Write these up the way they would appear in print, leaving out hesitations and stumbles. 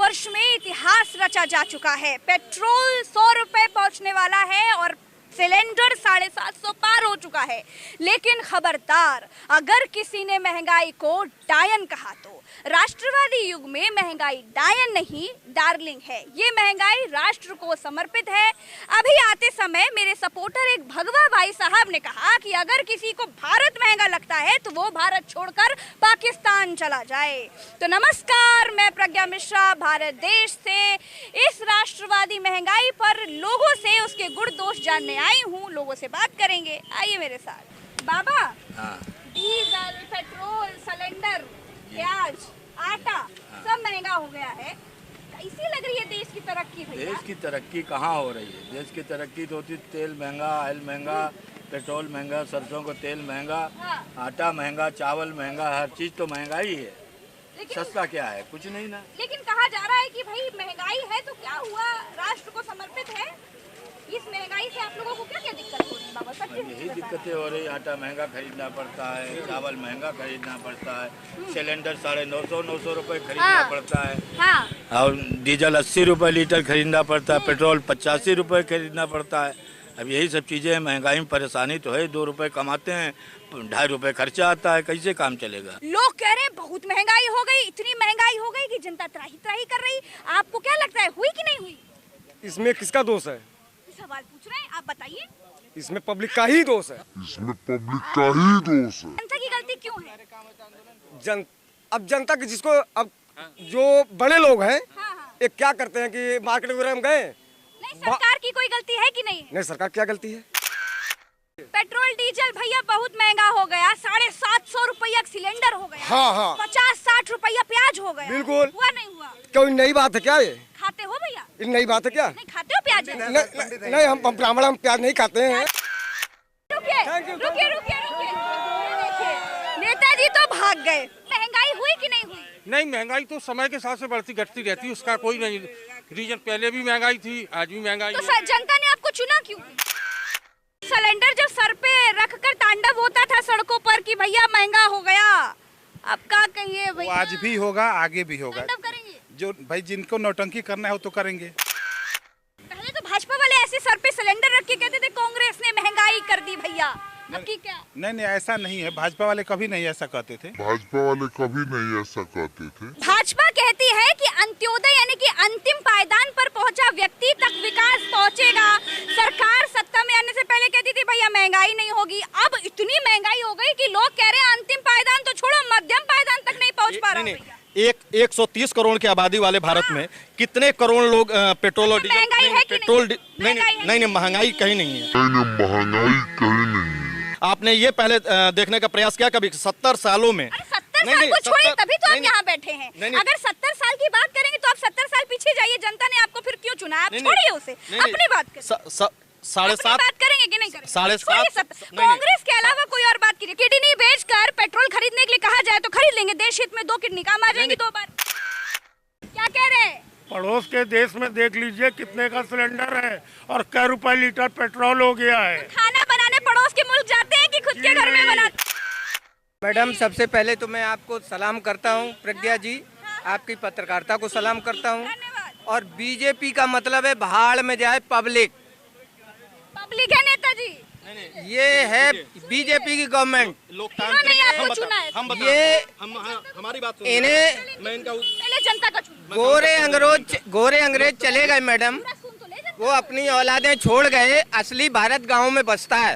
वर्ष में इतिहास रचा जा चुका है। पेट्रोल 100 रुपए पहुंचने वाला है और सिलेंडर 750 पार हो चुका है। लेकिन खबरदार, अगर किसी ने महंगाई को डायन कहा तो राष्ट्रवादी युग में महंगाई डायन नहीं डार्लिंग है। ये महंगाई राष्ट्र को समर्पित है। अभी आते समय मेरे सपोर्टर एक भगवा भाई साहब ने कहा कि अगर किसी को भारत महंगा लगता है तो वो भारत छोड़कर पाकिस्तान चला जाए। तो नमस्कार, मैं प्रज्ञा मिश्रा भारत देश से इस राष्ट्रवादी महंगाई पर लोगों से उसके गुण दोष जानने आई हूँ। लोगों से बात करेंगे, आइए मेरे साथ। बाबा, डीजल, पेट्रोल, सिलेंडर, प्याज, आटा सब महंगा हो गया है। कैसी लग रही है देश की तरक्की भैया? देश की तरक्की कहाँ हो रही है? देश की तरक्की तो होती, तेल महंगा, ऑयल महंगा, पेट्रोल महंगा, सरसों का तेल महंगा, आटा महंगा, चावल महंगा, हर चीज तो महंगा ही है। सस्ता क्या है? कुछ नहीं ना। लेकिन कहा जा रहा है कि भाई महंगाई है तो क्या हुआ, राष्ट्र को समर्पित है। इस महंगाई से आप लोगों को क्या क्या दिक्कत हो रही है बाबा? सब यही दिक्कतें हो रही है। आटा महंगा खरीदना पड़ता है, चावल महंगा खरीदना पड़ता है, सिलेंडर 950 रुपए खरीदना पड़ता है, और डीजल 80 रुपए लीटर खरीदना पड़ता है, पेट्रोल 85 रुपए खरीदना पड़ता है। अब यही सब चीज़ें हैं। महंगाई में परेशानी तो है। 2 रुपए कमाते हैं, 2.5 रुपए खर्चा आता है, कैसे काम चलेगा? लोग कह रहे हैं बहुत महंगाई हो गई, इतनी महंगाई हो गई कि जनता त्राही त्राही कर रही। आपको क्या लगता है, हुई कि नहीं हुई? इसमें किसका दोष है? सवाल पूछ रहे हैं, आप बताइए। इसमें पब्लिक का ही दोष है। इसमें पब्लिक का ही दोष है। जनता की गलती क्यों है? अब जनता की, जिसको अब जो बड़े लोग हैं, ये क्या करते हैं कि मार्केट वगैरह में गए। नहीं, सरकार की कोई गलती है कि नहीं? नहीं, सरकार क्या गलती है? पेट्रोल डीजल भैया बहुत महंगा हो गया। 750 रुपया सिलेंडर हो गया। हाँ। 50-60 रुपया प्याज हो गया। बिल्कुल। हुआ नहीं हुआ? कोई नई बात है क्या ये? खाते हो भैया? ये नई बात है क्या? नहीं खाते हो प्याज? नहीं, हम ब्राह्मण, हम प्याज नहीं खाते हैं। रुकिए। नेताजी तो भाग गए। महंगाई हुई कि नहीं हुई? नहीं, महंगाई तो समय के हिसाब से बढ़ती घटती रहती है, उसका कोई नहीं रीजन। पहले भी महंगाई थी, आज भी महंगाई तो है। जनता ने आपको चुना क्यों? सिलेंडर जब सर पे रखकर तांडव होता था सड़कों पर कि भैया महंगा हो गया, अब क्या कहिए भैया? आज भी होगा, आगे भी होगा। तांडव करेंगे जो भाई जिनको नौटंकी करना है वो तो करेंगे। पहले तो भाजपा वाले ऐसे सर पे सिलेंडर रख के कहते थे कांग्रेस ने महंगाई कर दी भैया, अब की क्या? नहीं, ऐसा नहीं है। भाजपा वाले कभी नहीं ऐसा कहते थे। भाजपा वाले कभी नहीं ऐसा कहते थे। भाजपा कहती है कि अंत्योदय यानी कि अंतिम पायदान पर पहुंचा व्यक्ति तक विकास पहुंचेगा। सरकार सत्ता में आने से पहले कहती थी भैया महंगाई नहीं होगी। अब इतनी महंगाई हो गई कि लोग कह रहे हैं अंतिम पायदान तो छोड़ो, मध्यम पायदान तक नहीं पहुंच पा रहे हैं। 130 करोड़ की आबादी वाले भारत में कितने करोड़ लोग पेट्रोल और डीजल? नहीं, महंगाई कहीं नहीं है। महंगाई कहीं नहीं है। आपने ये पहले देखने का प्रयास किया कभी 70 सालों में? 70 साल को छोड़िए, तभी तो आप यहाँ बैठे हैं। अगर 70 साल की बात करेंगे तो आप 70 साल पीछे जाइए। जनता ने आपको फिर क्यों चुना? आप छोड़िए उसे, अपनी बात करें। 7.5 बात करेंगे कि नहीं करेंगे? 7.5 कांग्रेस के अलावा कोई और बात कीजिए। किडनी बेचकर पेट्रोल खरीदने के लिए कहा जाए तो खरीद लेंगे। देश हित में 2 किडनी काम आ जाएंगी 2 बार। क्या कह रहे हैं? पड़ोस के देश में देख लीजिए कितने का सिलेंडर है और क्या रुपए लीटर पेट्रोल हो गया है। खाना बनाने पड़ोस के मुल्क जाते हैं कि खुद के घर में बनाते? मैडम, सबसे पहले तो मैं आपको सलाम करता हूं, प्रज्ञा जी, आपकी पत्रकारिता को सलाम करता हूं। और बीजेपी का मतलब है भाड़ में जाए पब्लिक। पब्लिक है नेताजी, ये है बीजेपी की गवर्नमेंट। ये हमारी बात इन्हें पहले जनता का गोरे अंग्रेज चले गए मैडम, वो अपनी औलादें छोड़ गए। असली भारत गाँव में बसता है,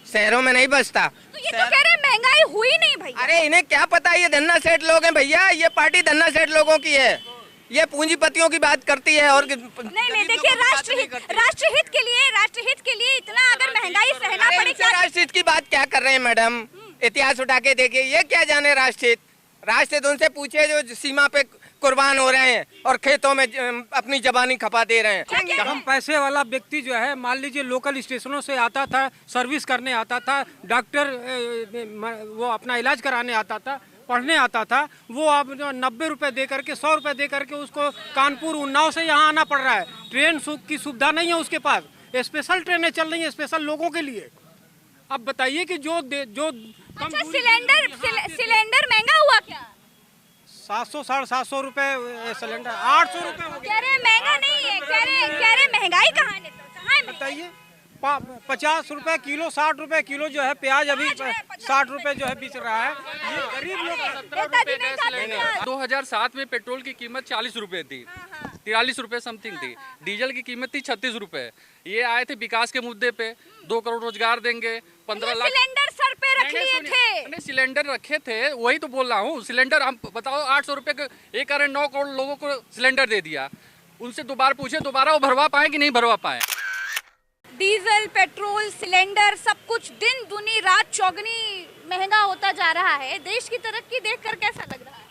शहरों में नहीं बसता। तो ये तो कह रहे हैं महंगाई हुई नहीं भाई। अरे इन्हें क्या पता, ये धन्ना सेठ लोग हैं भैया। ये पार्टी धन्ना सेठ लोगों की है, ये पूंजीपतियों की बात करती है। और नहीं, देखिए राष्ट्रहित के लिए इतना अगर महंगाई सहना पड़े। राष्ट्रहित की बात क्या कर रहे हैं मैडम? इतिहास उठा के देखिए, ये क्या जाने राष्ट्रहित उनसे पूछे जो सीमा पे कुर्बान हो रहे हैं और खेतों में अपनी जबानी खपा दे रहे हैं। हम पैसे वाला व्यक्ति जो है, मान लीजिए लोकल स्टेशनों से आता था, सर्विस करने आता था, डॉक्टर वो अपना इलाज कराने आता था, पढ़ने आता था, वो अब 90 रुपए दे करके 100 रुपए दे करके उसको कानपुर उन्नाव से यहाँ आना पड़ रहा है। ट्रेन की सुविधा नहीं है उसके पास। स्पेशल ट्रेनें चल रही हैं स्पेशल लोगों के लिए। अब बताइए कि जो अच्छा, सिलेंडर महंगा हुआ क्या? 700 750 रुपए सिलेंडर, 800 रुपए हो गया। कह रहे महंगा नहीं है, कह रहे महंगाई कहाँ है? बताइए 50 रुपए किलो, 60 रुपए किलो जो है प्याज अभी 60 रुपए जो है बिच रहा है। ये गरीब लोग 2007 में पेट्रोल की कीमत 40 रुपए थी, 43 रुपए समथिंग थी। डीजल की कीमत थी 36 रुपए। ये आए थे विकास के मुद्दे पे, 2 करोड़ रोजगार देंगे, 15 लाख सिलेंडर सर पे रख लिए थे। नहीं, सिलेंडर रखे थे, वही तो बोल रहा हूँ। सिलेंडर हम बताओ 800 रुपए के 1.9 करोड़ लोगों को सिलेंडर दे दिया। उनसे दोबारा पूछे, दोबारा वो भरवा पाए कि नहीं भरवा पाए? डीजल, पेट्रोल, सिलेंडर सब कुछ दिन दुनी रात चौगनी महंगा होता जा रहा है। देश की तरक्की देखकर कैसा लग रहा है?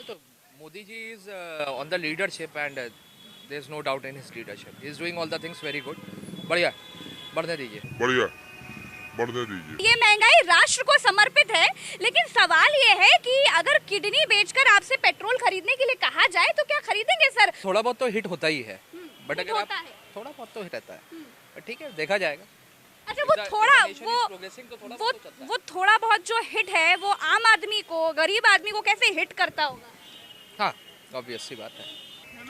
तो Modi ji is on the leadership and there is no doubt in his leadership. He is doing all the things very good. बढ़िया, बढ़ने दीजिए, बढ़िया बढ़ने दीजिए। ये महंगाई राष्ट्र को समर्पित है, लेकिन सवाल ये है कि अगर किडनी बेचकर आपसे पेट्रोल खरीदने के लिए कहा जाए तो क्या खरीदेंगे सर? थोड़ा बहुत तो हिट होता ही है, बट अगर आप है। थोड़ा बहुत तो हिट रहता है, ठीक है, देखा जाएगा। अच्छा, वो थोड़ा बहुत जो हिट है वो आम आदमी को, गरीब आदमी को कैसे हिट करता होगा? हाँ, ऑब्वियस सी बात है।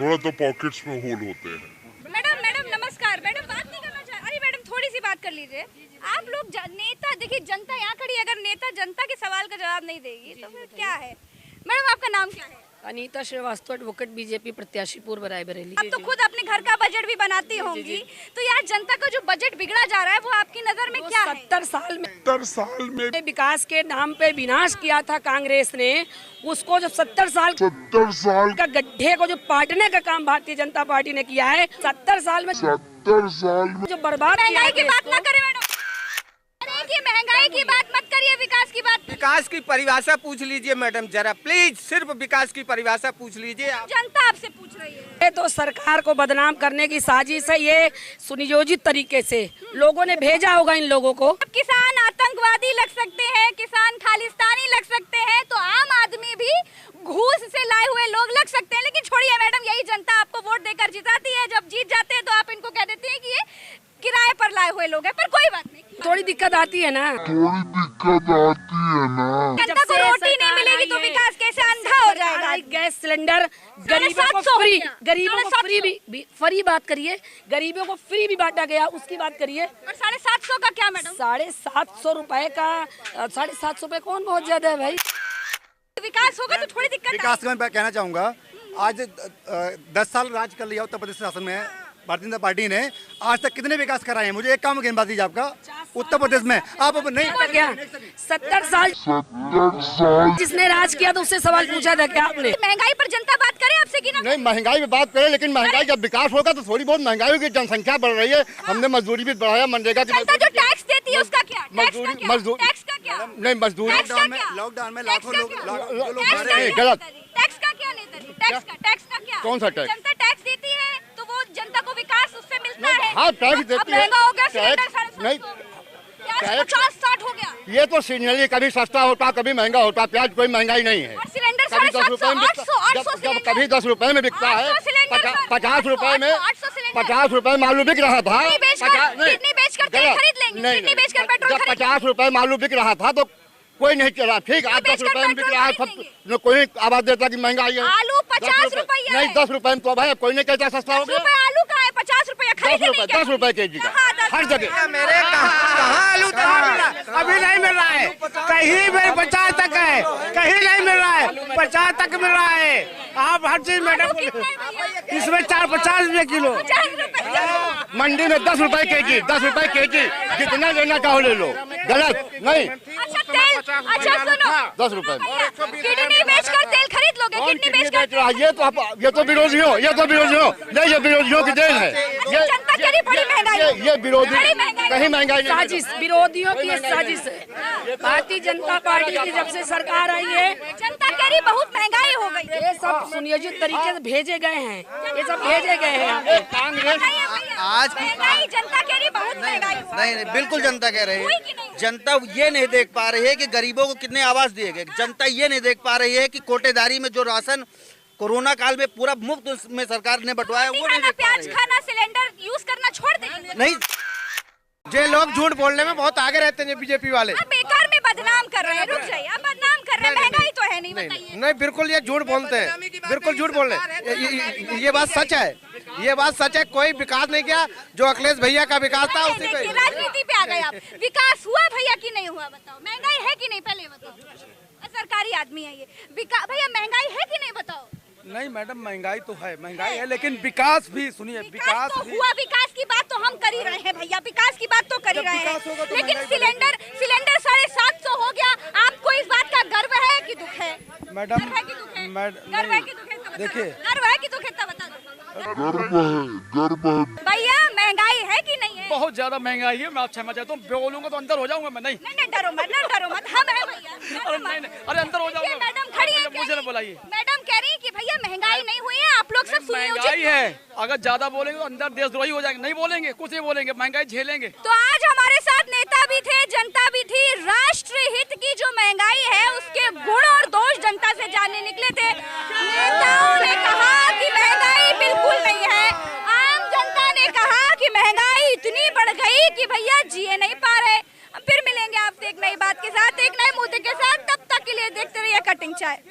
थोड़ा तो पॉकेट्स में होल होते हैं। मैडम नमस्कार। मैडम बात नहीं करना चाह, अरे मैडम थोड़ी सी बात कर लीजिए। आप लोग नेता, देखिए जनता यहाँ खड़ी है, अगर नेता जनता के सवाल का जवाब नहीं देगी तो फिर क्या है? मैडम आपका नाम क्या है? अनीता श्रीवास्तव, एडवोकेट बीजेपी प्रत्याशी पूर्व रायबरेली। अब तो खुद अपने घर का बजट भी बनाती होंगी, तो यार जनता का जो बजट बिगड़ा जा रहा है वो आपकी नजर में क्या है? 70 साल में विकास के नाम पे विनाश किया था कांग्रेस ने, उसको जो 70 साल का गड्ढे को जो पाटने का काम भारतीय जनता पार्टी ने किया है। 70 साल में जो बर्बाद किया है। की बात ना करें मैडम, महंगाई की बात मत करिए, विकास की बात। विकास की परिभाषा पूछ लीजिए मैडम जरा, प्लीज सिर्फ विकास की परिभाषा पूछ लीजिए। जनता आपसे पूछ रही है। ये तो सरकार को बदनाम करने की साजिश है, ये सुनियोजित तरीके से लोगों ने भेजा होगा इन लोगों को। किसान आतंकवादी लग सकते हैं, किसान खालिस्तानी लग सकते हैं, तो आम आदमी भी घूस से लाए हुए लोग लग सकते हैं। लेकिन छोड़िए मैडम, यही जनता आपको वोट देकर जिताती है। जब जीत जाते हैं तो आप इनको कह देते हैं कि ये किराए पर लाए हुए लोग हैं, पर कोई बात नहीं। थोड़ी दिक्कत आती है ना, जनता को रोटी नहीं मिलेगी तो विकास कैसे अंधा हो जाएगा? गैस सिलेंडर गरीबों को फ्री, गरीबों को फ्री बात करिए, गरीबों को फ्री भी बांटा गया, उसकी बात करिए। और 750 का क्या मैडम? 750 रुपए का, 750 रुपए कौन बहुत ज्यादा है भाई? विकास होगा तो थोड़ी दिक्कत। विकास का मैं कहना चाहूँगा, आज 10 साल राज कर लिया उत्तर प्रदेश शासन में भारतीय जनता पार्टी ने, आज तक कितने विकास कराए हैं? मुझे एक काम गेंदबाज दीजिए आपका उत्तर प्रदेश में। आप नहीं क्या 70 साल जिसने राज किया तो उससे सवाल पूछा था क्या आपने? महंगाई पर जनता बात करे आपसे कि नहीं, महंगाई पे बात करें, लेकिन महंगाई जब विकास होगा तो थोड़ी बहुत महंगाई होगी। जनसंख्या बढ़ रही है, हमने मजदूरी भी बढ़ाया, मनरेगा की जनता जो टैक्स देती है उसका क्या? मजदूरी टैक्स का क्या? नहीं, मजदूरी लॉकडाउन में लाखों लोग गलत। टैक्स का क्या नेता? टैक्स का क्या? कौन सा टैक्स? जनता टैक्स देती है तो वो जनता को विकास उससे मिलता है। हाँ, टैक्स देती है। महंगा हो गया सिलेंडर, नहीं 50-60 हो गया। ये तो सीजनली कभी सस्ता होता, कभी महंगा होता। प्याज कोई महंगाई नहीं है। सिलेंडर कभी 10 रुपए में, जब कभी 10 रुपए में बिकता है, 50 रुपए में, 50 रुपए में आलू बिक रहा था। किडनी बेचकर तेल खरीद लेंगे, किडनी बेचकर पेट्रोल खरीद। 50 रुपए में आलू बिक रहा था तो कोई नहीं चला, ठीक। आज 10 रुपए में बिक रहा है, सब कोई आवाज देता कि महंगाई है। आलू 50 रुपए नहीं, 10 रुपए में तो भाई कोई नहीं कहता सस्ता हो गया। आलू का है 50 रुपए, 10 रुपए के जी का हर जगह। मेरे कहाँ आलू अभी नहीं मिल रहा है, कहीं भी 50 तक है, कहीं नहीं मिल रहा है, 50 तक मिल रहा है। आप हर चीज मैडम, इसमें 450 रुपए किलो, मंडी में 10 रुपए के जी, 10 रुपए के जी, जितना लेना चाहो ले लो। गलत नहीं। अच्छा सुनो, 10 रुपए किडनी बेचकर तेल खरीद लोगे? किडनी बेचकर ये तो विरोधियों, नहीं, ये विरोधियों की देन है। जनता के लिए बड़ी महंगाई, ये विरोधी कहीं महंगाई नहीं। साजिश, विरोधियों की साजिश है। भारतीय जनता पार्टी की जब से सरकार आई है, जनता कह रही बहुत महंगाई हो गई। ये सब सुनियोजित तरीके से भेजे गए हैं, ये सब भेजे गए हैं। आज महंगाई जनता कह रही बहुत महंगाई। नहीं, बिल्कुल जनता कह रही है। जनता ये नहीं देख पा रही है कि गरीबों को कितने आवास दिए गए। जनता ये नहीं देख पा रही है कि कोटेदारी में जो राशन कोरोना काल में पूरा मुफ्त में सरकार ने बंटवाया, वो नहीं देख पा रही है। प्याज खाना, सिलेंडर यूज करना छोड़ देंगे? नहीं, ये लोग झूठ बोलने में बहुत आगे रहते हैं बीजेपी वाले। आप बेकार में बदनाम कर रहे हैं। रुक जाइए, आप बदनाम कर कर रहे हैं, महंगाई तो है नहीं, बताइए। नहीं बिल्कुल ये झूठ बोलते हैं, बिल्कुल झूठ बोल रहे हैं। ये बात सच है, ये बात सच है। कोई विकास नहीं किया, जो अखिलेश भैया का विकास था उसी पे। राजनीति पे आ गए आप। विकास हुआ भैया कि नहीं हुआ बताओ? महंगाई है कि नहीं पहले बताओ? सरकारी आदमी है ये। भैया महंगाई है कि नहीं बताओ? नहीं मैडम, महंगाई तो है, महंगाई है, लेकिन विकास भी सुनिए, विकास तो हुआ। विकास की बात तो हम कर ही रहे हैं भैया, विकास की बात तो कर ही रहे हैं, लेकिन सिलेंडर 750 हो गया। आपको इस बात का गर्व है कि दुख है? मैडम गर्व है कि दुख है? देखिए, गर्व है कि दुख है? बता दो। गर्व है। भैया महंगाई है कि नहीं है? बहुत ज्यादा महंगाई है। मैं अच्छा मजा तुम बोलूंगा तो अंदर हो जाऊंगा मैं। नहीं डरो मत, डरो मत, हम हैं भैया। अरे अंदर हो जाऊंगा। मैडम खड़ी है, मुझे ना बुलाइए। मैडम कह रही है कि भैया महंगाई नहीं हुई है, आप लोग सब सुनिए। महंगाई है, अगर ज्यादा बोलेंगे तो अंदर देशद्रोही हो जाएंगे। नहीं बोलेंगे, कुछ नहीं बोलेंगे, महंगाई झेलेंगे। तो आज हमारे साथ नेता भी थे, जनता भी थी। राष्ट्र हित की जो महंगाई है उसके गुण और दोष जनता से जानने निकले थे। नेताओं ने कहा कि महंगाई बिल्कुल नहीं है, आम जनता ने कहा कि महंगाई इतनी बढ़ गई कि भैया जिए नहीं पा रहे। फिर मिलेंगे आपसे एक नई बात के साथ, एक नए मुद्दे के साथ। तब तक के लिए देखते रहिए कटिंग चाय।